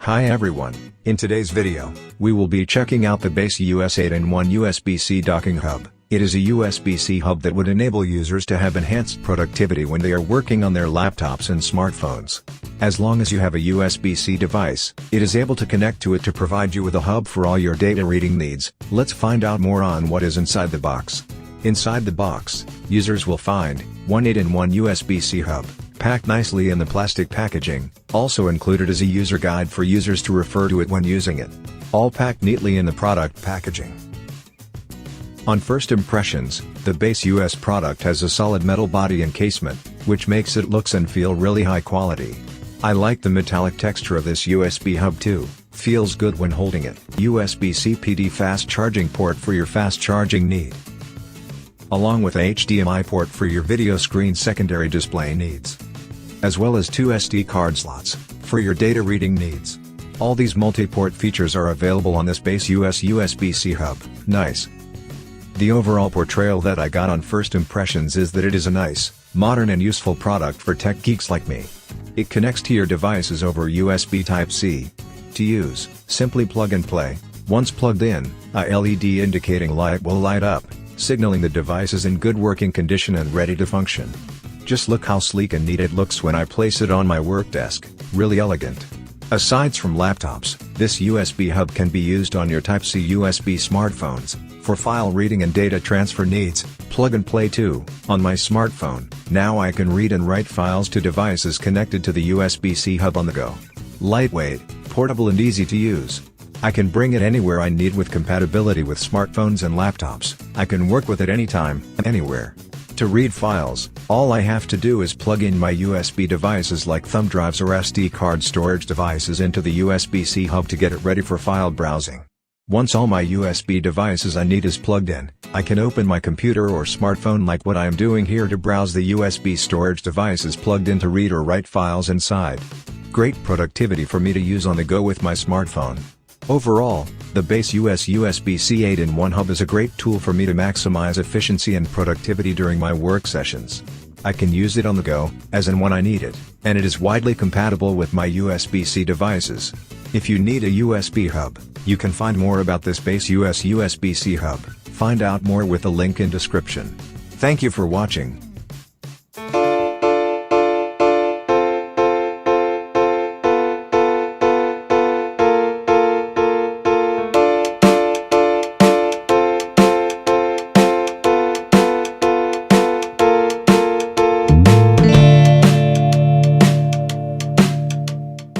Hi everyone, in today's video, we will be checking out the Baseus 8-in-1 USB-C docking hub. It is a USB-C hub that would enable users to have enhanced productivity when they are working on their laptops and smartphones. As long as you have a USB-C device, it is able to connect to it to provide you with a hub for all your data reading needs. Let's find out more on what is inside the box. Inside the box, users will find one 8-in-1 USB-C hub, packed nicely in the plastic packaging. Also included is a user guide for users to refer to it when using it. All packed neatly in the product packaging. On first impressions, the Baseus product has a solid metal body encasement, which makes it looks and feel really high quality. I like the metallic texture of this USB hub too, feels good when holding it. USB-C PD fast charging port for your fast charging need, along with HDMI port for your video screen secondary display needs, as well as 2 SD card slots for your data reading needs. All these multi-port features are available on this Baseus USB-C hub. Nice. The overall portrayal that I got on first impressions is that it is a nice, modern and useful product for tech geeks like me. It connects to your devices over USB Type-C. To use, simply plug and play. Once plugged in, a LED indicating light will light up, signaling the device is in good working condition and ready to function. Just look how sleek and neat it looks when I place it on my work desk, really elegant. Aside from laptops, this USB hub can be used on your Type-C USB smartphones, for file reading and data transfer needs. Plug and play too. On my smartphone, now I can read and write files to devices connected to the USB-C hub on the go. Lightweight, portable and easy to use. I can bring it anywhere I need with compatibility with smartphones and laptops. I can work with it anytime, anywhere. To read files, all I have to do is plug in my USB devices like thumb drives or SD card storage devices into the USB-C hub to get it ready for file browsing. Once all my USB devices I need is plugged in, I can open my computer or smartphone like what I am doing here to browse the USB storage devices plugged in to read or write files inside. Great productivity for me to use on the go with my smartphone. Overall, the Baseus USB-C 8-in-1 hub is a great tool for me to maximize efficiency and productivity during my work sessions. I can use it on the go, as and when I need it, and it is widely compatible with my USB-C devices. If you need a USB hub, you can find more about this Baseus USB-C hub. Find out more with the link in description. Thank you for watching.